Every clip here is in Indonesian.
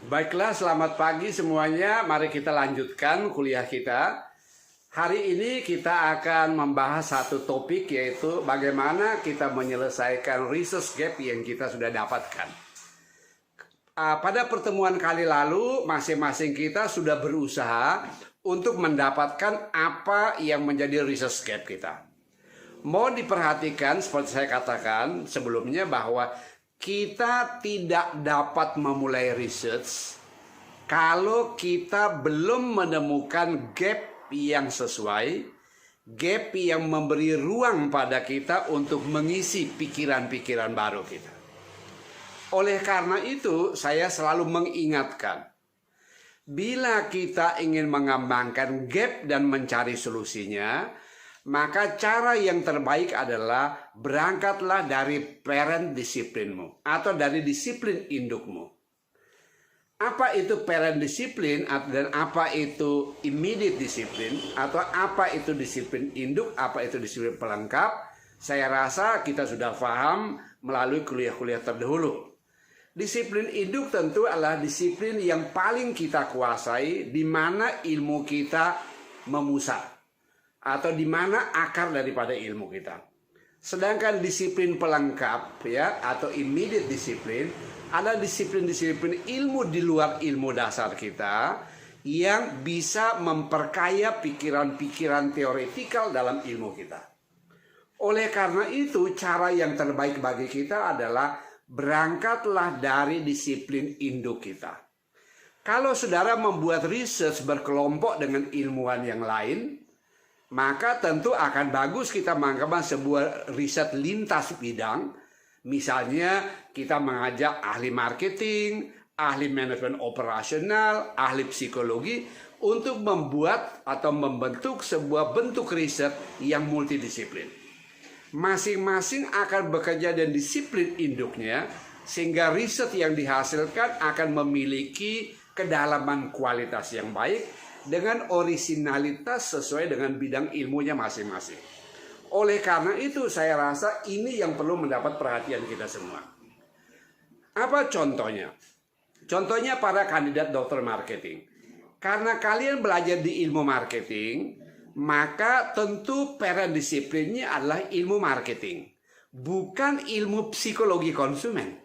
Baiklah, selamat pagi semuanya. Mari kita lanjutkan kuliah kita. Hari ini kita akan membahas satu topik, yaitu bagaimana kita menyelesaikan research gap yang kita sudah dapatkan. Pada pertemuan kali lalu, masing-masing kita sudah berusaha untuk mendapatkan apa yang menjadi research gap kita. Mau diperhatikan, seperti saya katakan sebelumnya, bahwa kita tidak dapat memulai research kalau kita belum menemukan gap yang sesuai, gap yang memberi ruang pada kita untuk mengisi pikiran-pikiran baru kita. Oleh karena itu, saya selalu mengingatkan, bila kita ingin mengembangkan gap dan mencari solusinya, maka cara yang terbaik adalah berangkatlah dari parent disiplinmu atau dari disiplin indukmu. Apa itu parent disiplin dan apa itu immediate disiplin atau apa itu disiplin induk, apa itu disiplin pelengkap? Saya rasa kita sudah paham melalui kuliah-kuliah terdahulu. Disiplin induk tentu adalah disiplin yang paling kita kuasai, di mana ilmu kita memusat atau di mana akar daripada ilmu kita. Sedangkan disiplin pelengkap ya atau immediate disiplin adalah disiplin-disiplin ilmu di luar ilmu dasar kita yang bisa memperkaya pikiran-pikiran teoretikal dalam ilmu kita. Oleh karena itu, cara yang terbaik bagi kita adalah berangkatlah dari disiplin induk kita. Kalau saudara membuat research berkelompok dengan ilmuwan yang lain, maka tentu akan bagus kita mengembangkan sebuah riset lintas bidang. Misalnya kita mengajak ahli marketing, ahli manajemen operasional, ahli psikologi untuk membuat atau membentuk sebuah bentuk riset yang multidisiplin. Masing-masing akan bekerja dan disiplin induknya, sehingga riset yang dihasilkan akan memiliki kedalaman kualitas yang baik dengan orisinalitas sesuai dengan bidang ilmunya masing-masing. Oleh karena itu, saya rasa ini yang perlu mendapat perhatian kita semua. Apa contohnya? Contohnya para kandidat dokter marketing. Karena kalian belajar di ilmu marketing, maka tentu parent disiplinnya adalah ilmu marketing, bukan ilmu psikologi konsumen.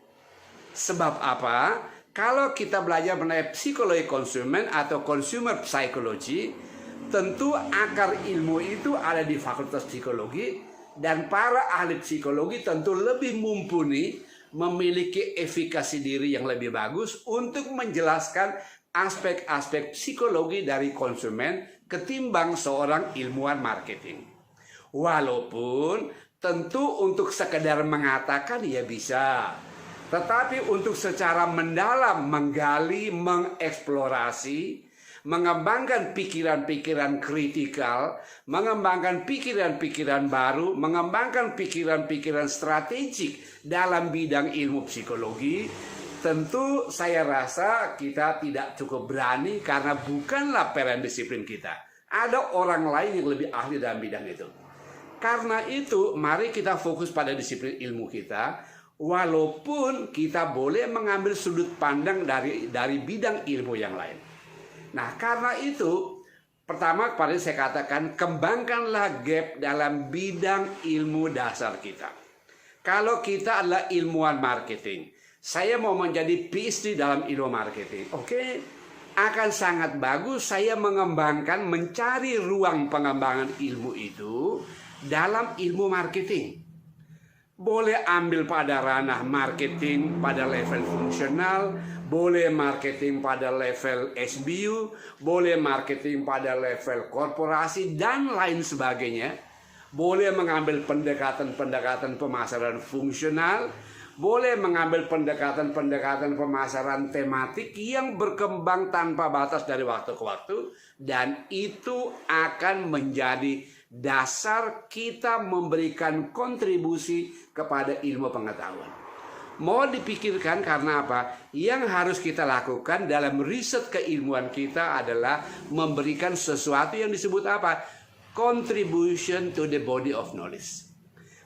Sebab apa? Kalau kita belajar mengenai psikologi konsumen atau consumer psychology, tentu akar ilmu itu ada di fakultas psikologi, dan para ahli psikologi tentu lebih mumpuni, memiliki efikasi diri yang lebih bagus untuk menjelaskan aspek-aspek psikologi dari konsumen ketimbang seorang ilmuwan marketing. Walaupun tentu untuk sekedar mengatakan ya bisa, tetapi untuk secara mendalam menggali, mengeksplorasi, mengembangkan pikiran-pikiran kritikal, mengembangkan pikiran-pikiran baru, mengembangkan pikiran-pikiran strategik dalam bidang ilmu psikologi, tentu saya rasa kita tidak cukup berani karena bukanlah parent disiplin kita. Ada orang lain yang lebih ahli dalam bidang itu. Karena itu, mari kita fokus pada disiplin ilmu kita. Walaupun kita boleh mengambil sudut pandang dari bidang ilmu yang lain. Nah, karena itu, pertama kemarin saya katakan, kembangkanlah gap dalam bidang ilmu dasar kita. Kalau kita adalah ilmuwan marketing, saya mau menjadi PhD dalam ilmu marketing, oke? Akan sangat bagus saya mengembangkan, mencari ruang pengembangan ilmu itu dalam ilmu marketing. Boleh ambil pada ranah marketing pada level fungsional, boleh marketing pada level SBU, boleh marketing pada level korporasi, dan lain sebagainya. Boleh mengambil pendekatan-pendekatan pemasaran fungsional, boleh mengambil pendekatan-pendekatan pemasaran tematik yang berkembang tanpa batas dari waktu ke waktu, dan itu akan menjadi dasar kita memberikan kontribusi kepada ilmu pengetahuan. Mau dipikirkan karena apa? Yang harus kita lakukan dalam riset keilmuan kita adalah memberikan sesuatu yang disebut apa? Contribution to the body of knowledge.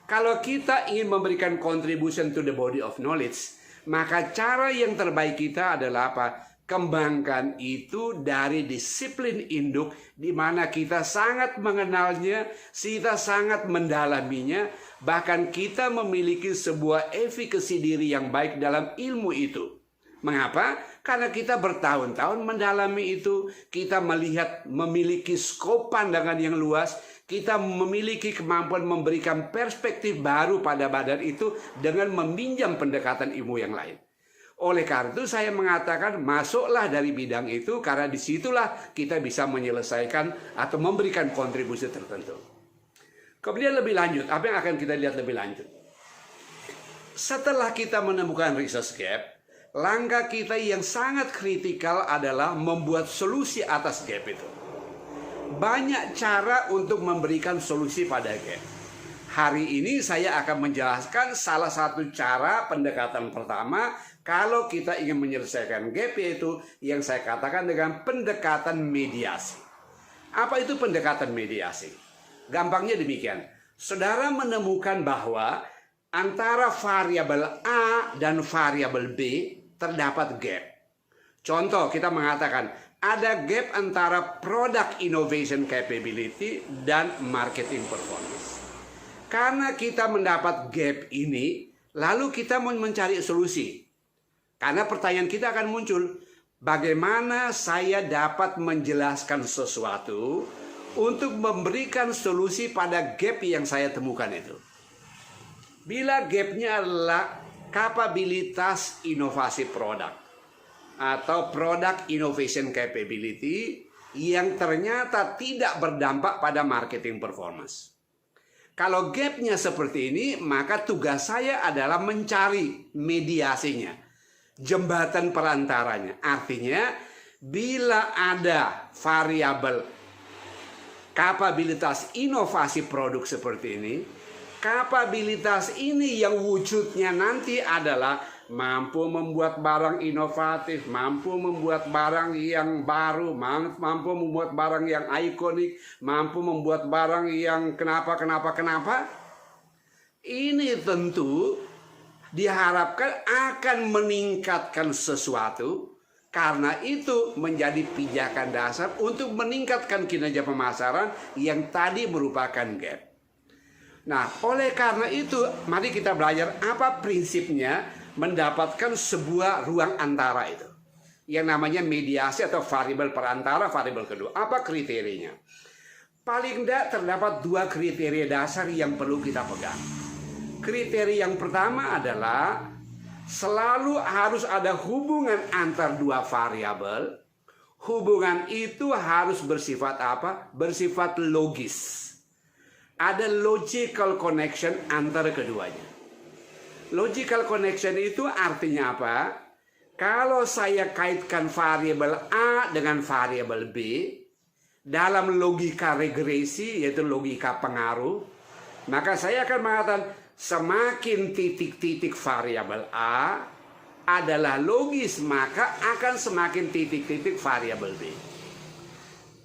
Kalau kita ingin memberikan contribution to the body of knowledge, maka cara yang terbaik kita adalah apa? kembangkan itu dari disiplin induk, di mana kita sangat mengenalnya, kita sangat mendalaminya, bahkan kita memiliki sebuah efikasi diri yang baik dalam ilmu itu. Mengapa? Karena kita bertahun-tahun mendalami itu, kita melihat memiliki skop pandangan yang luas, kita memiliki kemampuan memberikan perspektif baru pada badan itu dengan meminjam pendekatan ilmu yang lain. Oleh karena itu saya mengatakan masuklah dari bidang itu, karena disitulah kita bisa menyelesaikan atau memberikan kontribusi tertentu. Kemudian lebih lanjut, apa yang akan kita lihat lebih lanjut? Setelah kita menemukan resource gap, langkah kita yang sangat kritikal adalah membuat solusi atas gap itu. Banyak cara untuk memberikan solusi pada gap. Hari ini saya akan menjelaskan salah satu cara pendekatan pertama kalau kita ingin menyelesaikan gap, yaitu yang saya katakan dengan pendekatan mediasi. Apa itu pendekatan mediasi? Gampangnya demikian. Saudara menemukan bahwa antara variabel A dan variabel B terdapat gap. Contoh, kita mengatakan ada gap antara product innovation capability dan marketing performance. Karena kita mendapat gap ini, lalu kita mau mencari solusi. Karena pertanyaan kita akan muncul, bagaimana saya dapat menjelaskan sesuatu untuk memberikan solusi pada gap yang saya temukan itu. Bila gapnya adalah kapabilitas inovasi produk atau product innovation capability yang ternyata tidak berdampak pada marketing performance. Kalau gapnya seperti ini, maka tugas saya adalah mencari mediasinya, jembatan perantaranya. Artinya, bila ada variabel kapabilitas inovasi produk seperti ini, kapabilitas ini yang wujudnya nanti adalah mampu membuat barang inovatif, mampu membuat barang yang baru, mampu membuat barang yang ikonik, mampu membuat barang yang kenapa. Ini tentu diharapkan akan meningkatkan sesuatu, karena itu menjadi pijakan dasar untuk meningkatkan kinerja pemasaran yang tadi merupakan gap. Nah, oleh karena itu, mari kita belajar apa prinsipnya mendapatkan sebuah ruang antara itu. Yang namanya mediasi atau variabel perantara, variabel kedua. Apa kriterianya? Paling tidak terdapat dua kriteria dasar yang perlu kita pegang. Kriteria yang pertama adalah selalu harus ada hubungan antar dua variabel. Hubungan itu harus bersifat apa? Bersifat logis. Ada logical connection antara keduanya. Logical connection itu artinya apa? Kalau saya kaitkan variabel A dengan variabel B dalam logika regresi, yaitu logika pengaruh, maka saya akan mengatakan semakin titik-titik variabel A adalah logis, maka akan semakin titik-titik variabel B.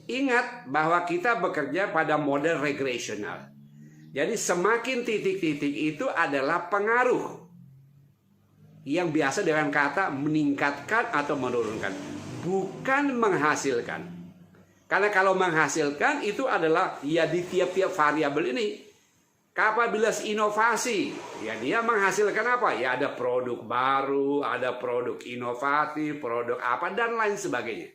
Ingat bahwa kita bekerja pada model regresional. Jadi semakin titik-titik itu adalah pengaruh yang biasa dengan kata meningkatkan atau menurunkan, bukan menghasilkan. Karena kalau menghasilkan itu adalah ya di tiap-tiap variabel ini. Kapabilitas inovasi, ya dia menghasilkan apa? Ya ada produk baru, ada produk inovatif, produk apa dan lain sebagainya.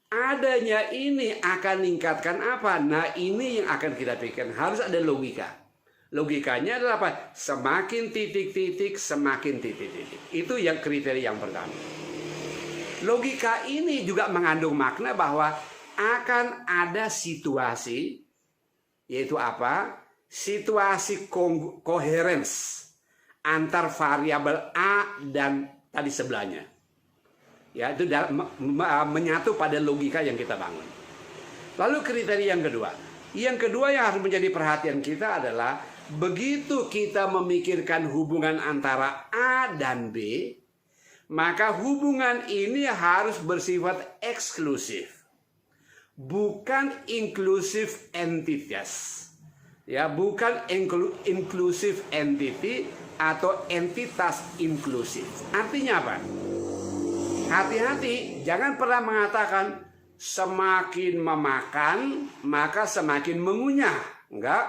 Adanya ini akan meningkatkan apa? Nah, ini yang akan kita pikirkan. Harus ada logika. Logikanya adalah apa? Semakin titik-titik, semakin titik-titik. Itu yang kriteria yang pertama. Logika ini juga mengandung makna bahwa akan ada situasi, yaitu apa? Situasi coherence antar variabel A dan tadi sebelahnya. Ya, itu menyatu pada logika yang kita bangun. Lalu kriteria yang kedua. Yang kedua yang harus menjadi perhatian kita adalah begitu kita memikirkan hubungan antara A dan B, maka hubungan ini harus bersifat eksklusif. Bukan inclusive entities. Ya, bukan inclusive entity atau entitas inklusif. Artinya apa? Hati-hati, jangan pernah mengatakan semakin memakan maka semakin mengunyah. Enggak,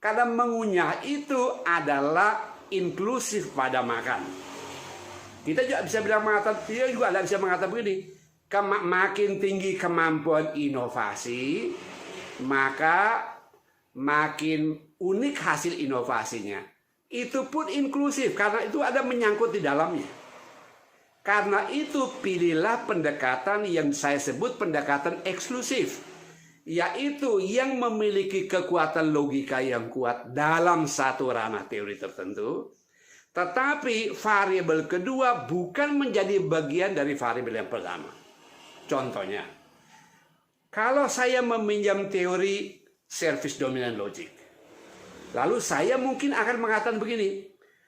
karena mengunyah itu adalah inklusif pada makan. Kita juga bisa bilang mengatakan, dia juga tidak bisa mengatakan begini, makin tinggi kemampuan inovasi, maka makin unik hasil inovasinya. Itu pun inklusif, karena itu ada menyangkut di dalamnya. Karena itu pilihlah pendekatan yang saya sebut pendekatan eksklusif, yaitu yang memiliki kekuatan logika yang kuat dalam satu ranah teori tertentu, tetapi variabel kedua bukan menjadi bagian dari variabel yang pertama. Contohnya, kalau saya meminjam teori service dominant logic, lalu saya mungkin akan mengatakan begini,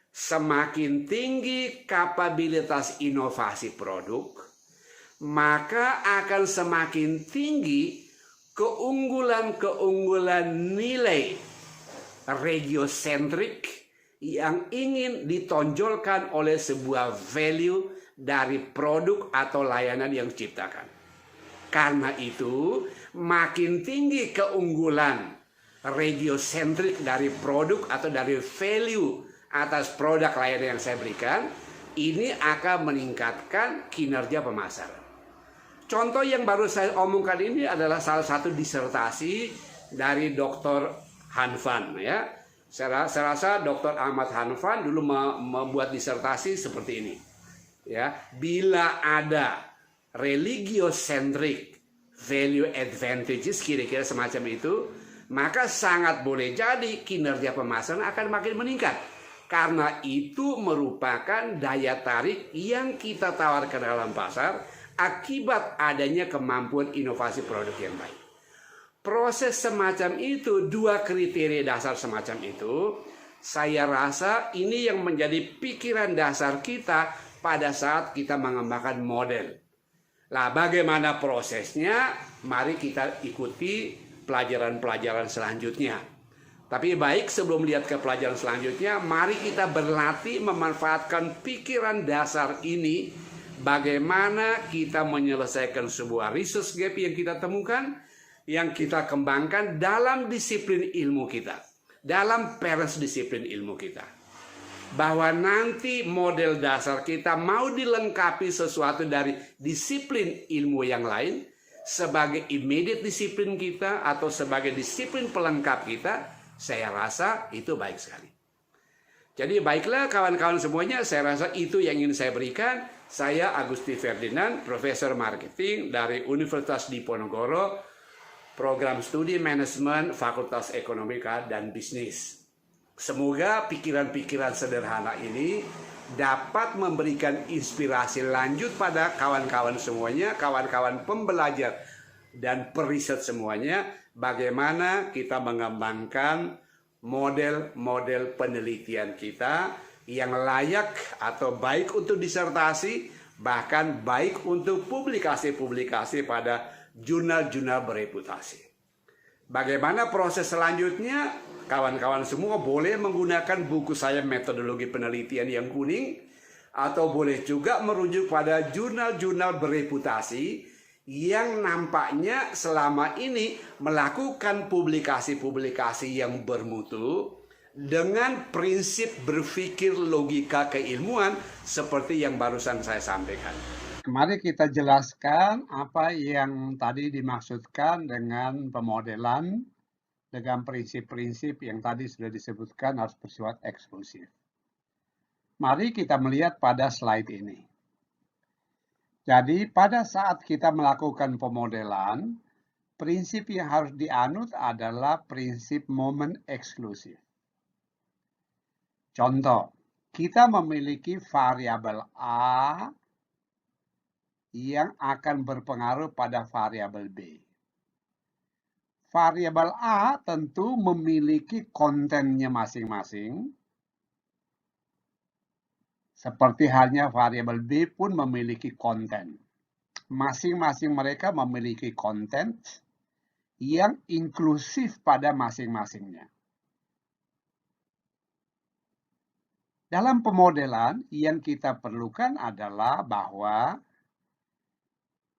semakin tinggi kapabilitas inovasi produk, maka akan semakin tinggi keunggulan-keunggulan nilai regiosentrik yang ingin ditonjolkan oleh sebuah value dari produk atau layanan yang diciptakan. Karena itu, makin tinggi keunggulan regiosentrik dari produk atau dari value atas produk layanan yang saya berikan, ini akan meningkatkan kinerja pemasaran. Contoh yang baru saya omongkan ini adalah salah satu disertasi dari Dr. Hanfan, ya. Saya rasa Dr. Ahmad Hanfan dulu membuat disertasi seperti ini, ya. Bila ada religiocentric value advantages, kira-kira semacam itu, maka sangat boleh jadi kinerja pemasaran akan makin meningkat. Karena itu merupakan daya tarik yang kita tawarkan dalam pasar akibat adanya kemampuan inovasi produk yang baik. Proses semacam itu, dua kriteria dasar semacam itu, saya rasa ini yang menjadi pikiran dasar kita pada saat kita mengembangkan model. Lah, bagaimana prosesnya? Mari kita ikuti pelajaran-pelajaran selanjutnya. Tapi baik, sebelum lihat ke pelajaran selanjutnya, mari kita berlatih memanfaatkan pikiran dasar ini, bagaimana kita menyelesaikan sebuah research gap yang kita temukan, yang kita kembangkan dalam disiplin ilmu kita, dalam parents disiplin ilmu kita. Bahwa nanti model dasar kita mau dilengkapi sesuatu dari disiplin ilmu yang lain, sebagai immediate disiplin kita atau sebagai disiplin pelengkap kita, saya rasa itu baik sekali. Jadi baiklah kawan-kawan semuanya, saya rasa itu yang ingin saya berikan. Saya Agusti Ferdinand, Profesor Marketing dari Universitas Diponegoro, Program Studi Manajemen, Fakultas Ekonomika dan Bisnis. Semoga pikiran-pikiran sederhana ini dapat memberikan inspirasi lanjut pada kawan-kawan semuanya, kawan-kawan pembelajar dan periset semuanya, bagaimana kita mengembangkan model-model penelitian kita yang layak atau baik untuk disertasi, bahkan baik untuk publikasi-publikasi pada jurnal-jurnal bereputasi. Bagaimana proses selanjutnya? Kawan-kawan semua boleh menggunakan buku saya Metodologi Penelitian yang kuning, atau boleh juga merujuk pada jurnal-jurnal bereputasi yang nampaknya selama ini melakukan publikasi-publikasi yang bermutu dengan prinsip berpikir logika keilmuan seperti yang barusan saya sampaikan. Mari kita jelaskan apa yang tadi dimaksudkan dengan pemodelan dengan prinsip-prinsip yang tadi sudah disebutkan harus bersifat eksklusif. Mari kita melihat pada slide ini. Jadi pada saat kita melakukan pemodelan, prinsip yang harus dianut adalah prinsip momen eksklusif. Contoh, kita memiliki variabel A yang akan berpengaruh pada variabel B. Variabel A tentu memiliki kontennya masing-masing, seperti halnya variabel B pun memiliki konten. Masing-masing mereka memiliki konten yang inklusif pada masing-masingnya. Dalam pemodelan yang kita perlukan adalah bahwa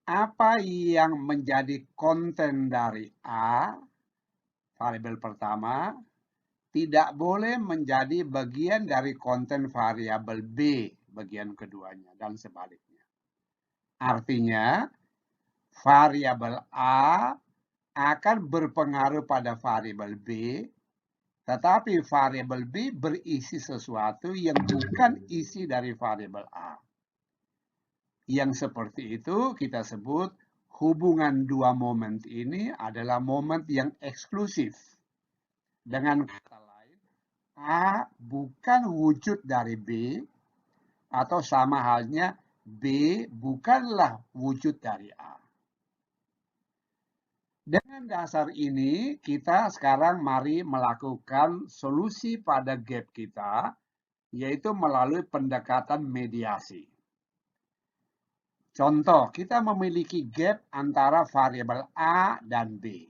apa yang menjadi konten dari A, variabel pertama, tidak boleh menjadi bagian dari konten variabel B, bagian keduanya, dan sebaliknya. Artinya, variabel A akan berpengaruh pada variabel B, tetapi variabel B berisi sesuatu yang bukan isi dari variabel A. Yang seperti itu kita sebut hubungan dua momen ini adalah momen yang eksklusif. Dengan kata lain, A bukan wujud dari B, atau sama halnya B bukanlah wujud dari A. Dengan dasar ini, kita sekarang mari melakukan solusi pada gap kita, yaitu melalui pendekatan mediasi. Contoh, kita memiliki gap antara variabel A dan B.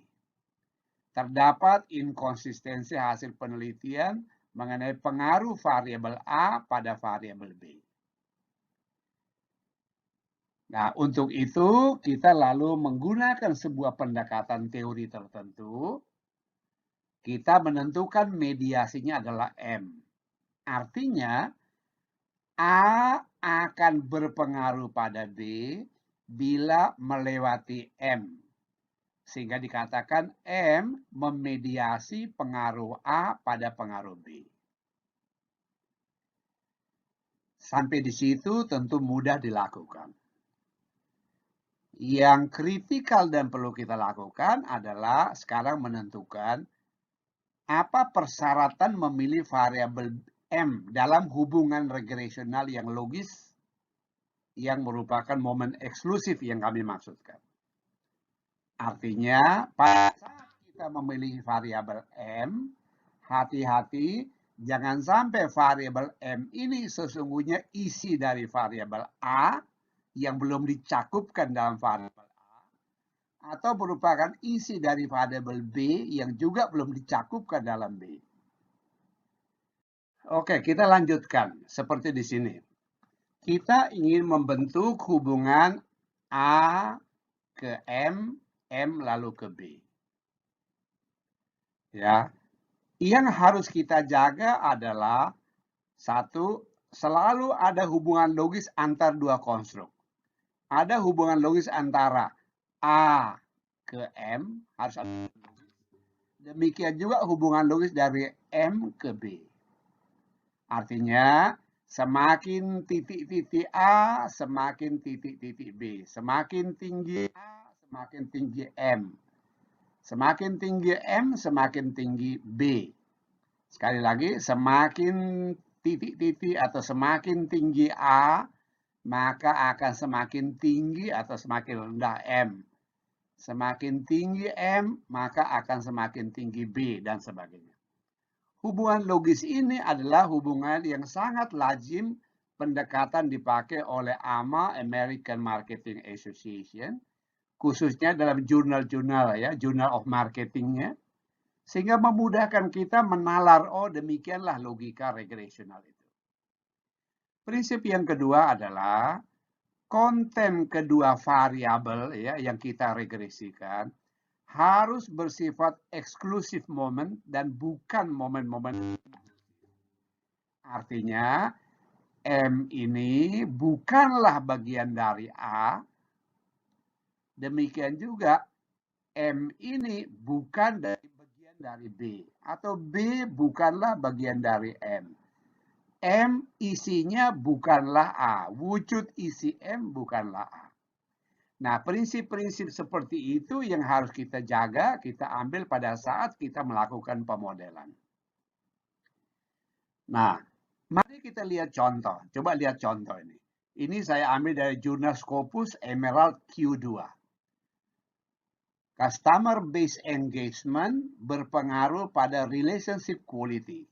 Terdapat inkonsistensi hasil penelitian mengenai pengaruh variabel A pada variabel B. Nah, untuk itu kita lalu menggunakan sebuah pendekatan teori tertentu. Kita menentukan mediasinya adalah M. Artinya, A akan berpengaruh pada B bila melewati M. Sehingga dikatakan M memediasi pengaruh A pada pengaruh B. Sampai di situ tentu mudah dilakukan. Yang kritikal dan perlu kita lakukan adalah sekarang menentukan apa persyaratan memilih variabel M dalam hubungan regresional yang logis yang merupakan momen eksklusif yang kami maksudkan. Artinya, pada saat kita memilih variabel M, hati-hati jangan sampai variabel M ini sesungguhnya isi dari variabel A yang belum dicakupkan dalam variabel A, atau merupakan isi dari variabel B yang juga belum dicakupkan dalam B. Oke, kita lanjutkan seperti di sini. Kita ingin membentuk hubungan A ke M, M lalu ke B. Ya, yang harus kita jaga adalah satu, selalu ada hubungan logis antar dua konstruk. Ada hubungan logis antara A ke M, harus ada. Demikian juga hubungan logis dari M ke B. Artinya, semakin titik-titik A, semakin titik-titik B. Semakin tinggi A, semakin tinggi M. Semakin tinggi M, semakin tinggi B. Sekali lagi, semakin titik-titik atau semakin tinggi A, maka akan semakin tinggi atau semakin rendah M. Semakin tinggi M, maka akan semakin tinggi B, dan sebagainya. Hubungan logis ini adalah hubungan yang sangat lazim pendekatan dipakai oleh AMA, American Marketing Association, khususnya dalam jurnal-jurnal ya, Journal of Marketingnya, sehingga memudahkan kita menalar, oh demikianlah logika regresional itu. Prinsip yang kedua adalah konten kedua variabel ya yang kita regresikan harus bersifat eksklusif momen dan bukan momen-momen. Artinya M ini bukanlah bagian dari A. Demikian juga M ini bukan bagian dari B, atau B bukanlah bagian dari M. M isinya bukanlah A, wujud isi M bukanlah A. Nah, prinsip-prinsip seperti itu yang harus kita jaga, kita ambil pada saat kita melakukan pemodelan. Nah, mari kita lihat contoh. Coba lihat contoh ini. Ini saya ambil dari jurnal Scopus Emerald Q2. Customer based engagement berpengaruh pada relationship quality.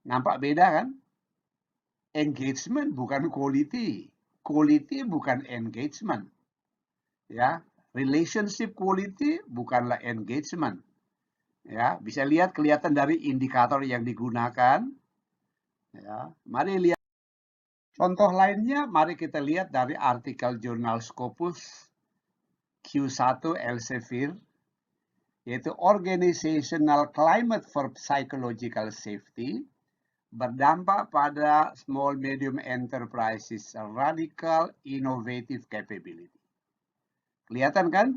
Nampak beda kan? Engagement bukan quality. Quality bukan engagement. Ya, relationship quality bukanlah engagement. Ya, bisa lihat kelihatan dari indikator yang digunakan. Ya, mari lihat Contoh lainnya, mari kita lihat dari artikel jurnal Scopus Q1 Elsevier, yaitu Organizational Climate for Psychological Safety, berdampak pada small medium enterprises radical innovative capability. Kelihatan kan?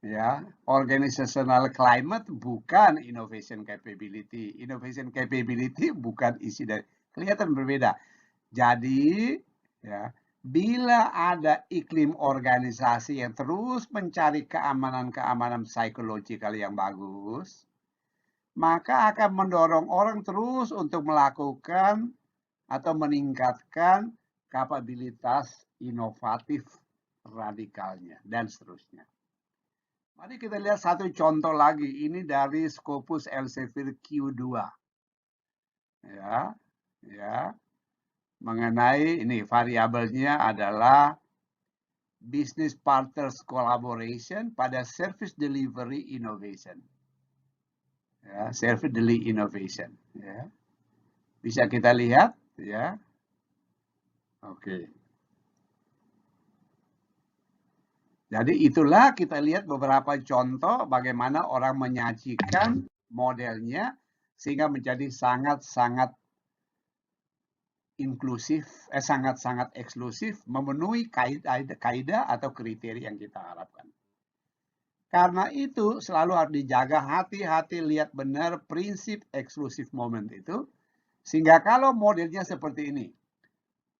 Ya, organizational climate bukan innovation capability. Innovation capability bukan isi dari, kelihatan berbeda. Jadi, ya, bila ada iklim organisasi yang terus mencari keamanan-keamanan psikologikal yang bagus, maka akan mendorong orang terus untuk melakukan atau meningkatkan kapabilitas inovatif radikalnya, dan seterusnya. Mari kita lihat satu contoh lagi. Ini dari Scopus Elsevier Q2. Ya, mengenai ini variabelnya adalah business partners collaboration pada service delivery innovation. Ya, service delivery innovation. Ya, bisa kita lihat, ya. Oke. Jadi itulah kita lihat beberapa contoh bagaimana orang menyajikan modelnya sehingga menjadi sangat-sangat inklusif, sangat-sangat eksklusif, memenuhi kaidah atau kriteria yang kita harapkan. Karena itu selalu harus dijaga, hati-hati lihat benar prinsip eksklusif moment itu, sehingga kalau modelnya seperti ini,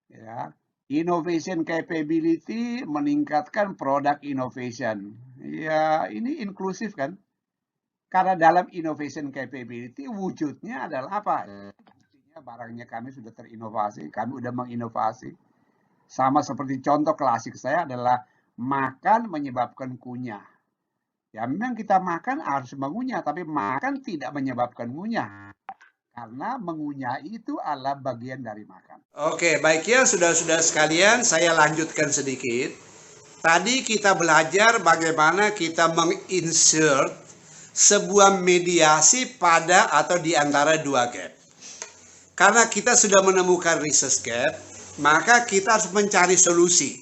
ya, innovation capability meningkatkan product innovation. Ya, ini inklusif kan? Karena dalam innovation capability wujudnya adalah apa? Artinya barangnya kami sudah terinovasi, kami sudah menginovasi. Sama seperti contoh klasik saya adalah makan menyebabkan kunyah. Ya memang kita makan harus mengunyah, tapi makan tidak menyebabkan ngunyah. Karena mengunyah itu adalah bagian dari makan. Oke, baik ya saudara-saudara sekalian, saya lanjutkan sedikit. Tadi kita belajar bagaimana kita menginsert sebuah mediasi pada atau di antara dua gap. Karena kita sudah menemukan research gap, maka kita harus mencari solusi.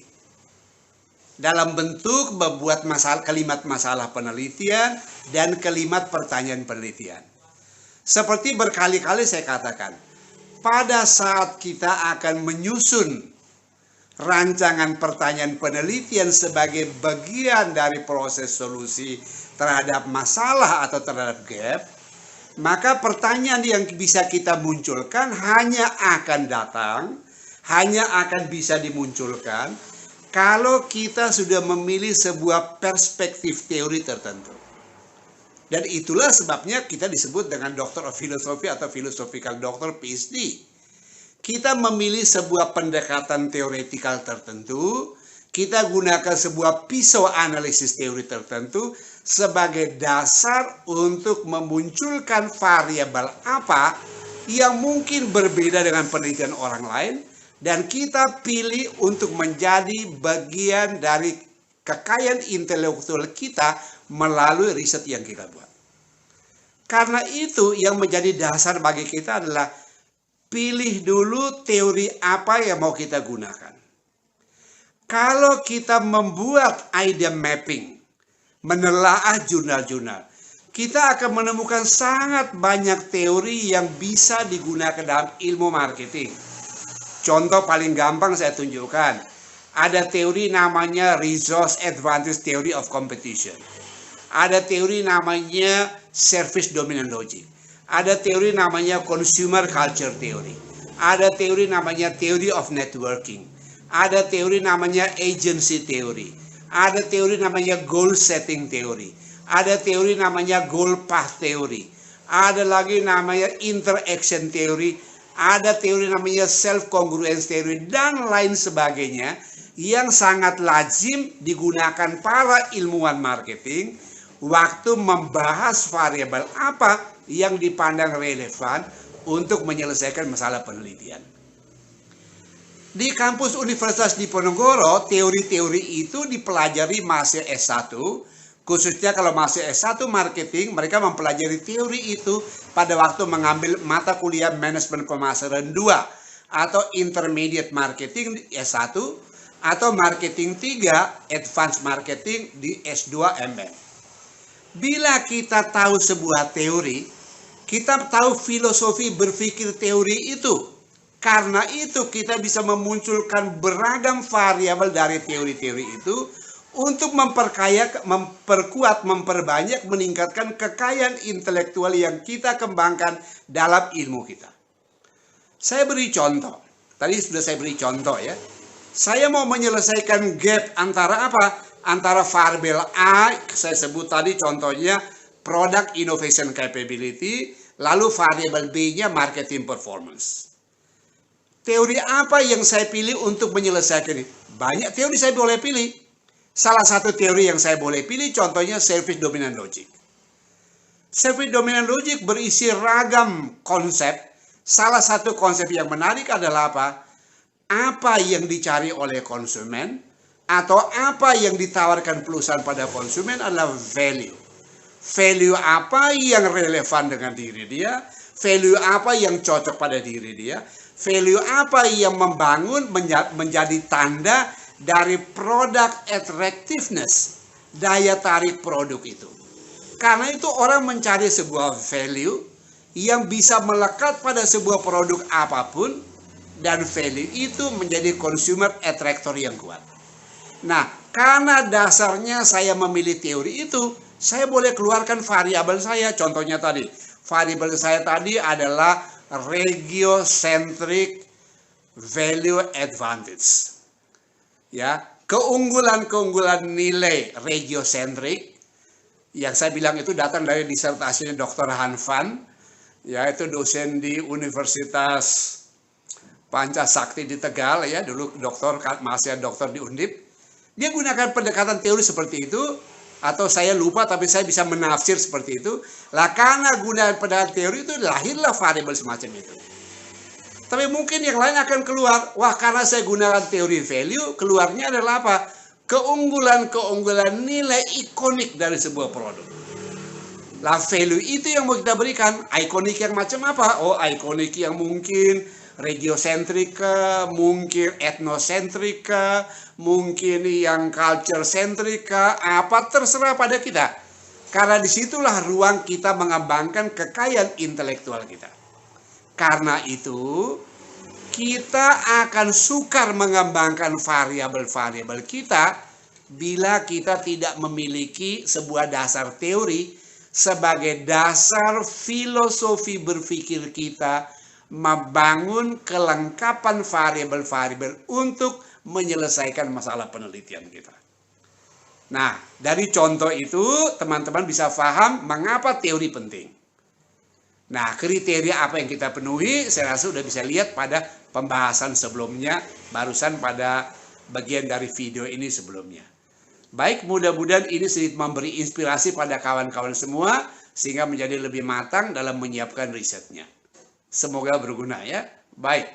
Dalam bentuk membuat kalimat masalah penelitian dan kalimat pertanyaan penelitian. Seperti berkali-kali saya katakan, pada saat kita akan menyusun rancangan pertanyaan penelitian sebagai bagian dari proses solusi terhadap masalah atau terhadap gap, maka pertanyaan yang bisa kita munculkan hanya akan datang, hanya akan bisa dimunculkan kalau kita sudah memilih sebuah perspektif teori tertentu. Dan itulah sebabnya kita disebut dengan Doctor of Philosophy atau Philosophical Doctor PhD. Kita memilih sebuah pendekatan teoretikal tertentu, kita gunakan sebuah pisau analisis teori tertentu sebagai dasar untuk memunculkan variabel apa yang mungkin berbeda dengan penelitian orang lain, dan kita pilih untuk menjadi bagian dari kekayaan intelektual kita melalui riset yang kita buat. Karena itu yang menjadi dasar bagi kita adalah pilih dulu teori apa yang mau kita gunakan. Kalau kita membuat idea mapping, menelaah jurnal-jurnal, kita akan menemukan sangat banyak teori yang bisa digunakan dalam ilmu marketing. Contoh paling gampang saya tunjukkan. Ada teori namanya Resource Advantage Theory of Competition. Ada teori namanya Service Dominant Logic. Ada teori namanya Consumer Culture Theory. Ada teori namanya Theory of Networking. Ada teori namanya Agency Theory. Ada teori namanya Goal Setting Theory. Ada teori namanya Goal Path Theory. Ada lagi namanya Interaction Theory. Ada teori namanya Self-Congruence Theory dan lain sebagainya yang sangat lazim digunakan para ilmuwan marketing waktu membahas variabel apa yang dipandang relevan untuk menyelesaikan masalah penelitian. Di kampus Universitas Diponegoro, teori-teori itu dipelajari mahasiswa S1, khususnya kalau mahasiswa S1 marketing, mereka mempelajari teori itu pada waktu mengambil mata kuliah manajemen pemasaran 2. atau Intermediate Marketing di S1, atau Marketing 3, Advanced Marketing di S2 MBA. Bila kita tahu sebuah teori, kita tahu filosofi berpikir teori itu. Karena itu kita bisa memunculkan beragam variabel dari teori-teori itu untuk memperkaya, memperkuat, memperbanyak, meningkatkan kekayaan intelektual yang kita kembangkan dalam ilmu kita. Saya beri contoh. Tadi sudah saya beri contoh ya. Saya mau menyelesaikan gap antara apa? Antara variabel A, saya sebut tadi contohnya Product Innovation Capability, lalu variabel B-nya Marketing Performance. Teori apa yang saya pilih untuk menyelesaikan ini? Banyak teori saya boleh pilih. Salah satu teori yang saya boleh pilih contohnya Service Dominant Logic. Service Dominant Logic berisi ragam konsep. Salah satu konsep yang menarik adalah apa? Apa yang dicari oleh konsumen atau apa yang ditawarkan perusahaan pada konsumen adalah value. Value apa yang relevan dengan diri dia, value apa yang cocok pada diri dia, value apa yang membangun menjadi tanda dari product attractiveness, daya tarik produk itu. Karena itu orang mencari sebuah value yang bisa melekat pada sebuah produk apapun, dan value itu menjadi consumer attractor yang kuat. Nah, karena dasarnya saya memilih teori itu, saya boleh keluarkan variabel saya. Contohnya tadi, variabel saya tadi adalah regiocentric value advantage. Ya, keunggulan-keunggulan nilai regiocentric yang saya bilang itu datang dari disertasinya Dr. Han Van, yaitu dosen di Universitas Pancasakti di Tegal ya, dulu doktor, masih dokter di Undip. Dia gunakan pendekatan teori seperti itu, atau saya lupa tapi saya bisa menafsir seperti itu. Lah karena gunaan pendekatan teori itu lahirlah variabel semacam itu. Tapi mungkin yang lain akan keluar, wah karena saya gunakan teori value, keluarnya adalah apa? Keunggulan-keunggulan nilai ikonik dari sebuah produk. Lah value itu yang mau kita berikan. Ikonik yang macam apa? Oh, ikonik yang mungkin regiosentrika, mungkin etnosentrika, mungkin yang culture sentrika, apa terserah pada kita. Karena disitulah ruang kita mengembangkan kekayaan intelektual kita. Karena itu, kita akan sukar mengembangkan variabel-variabel kita bila kita tidak memiliki sebuah dasar teori sebagai dasar filosofi berpikir kita, membangun kelengkapan variabel-variabel untuk menyelesaikan masalah penelitian kita. Nah, dari contoh itu teman-teman bisa paham mengapa teori penting. Nah, kriteria apa yang kita penuhi, saya rasa sudah bisa lihat pada pembahasan sebelumnya, barusan pada bagian dari video ini sebelumnya. Baik, mudah-mudahan ini sedikit memberi inspirasi pada kawan-kawan semua, sehingga menjadi lebih matang dalam menyiapkan risetnya. Semoga berguna ya. Baik.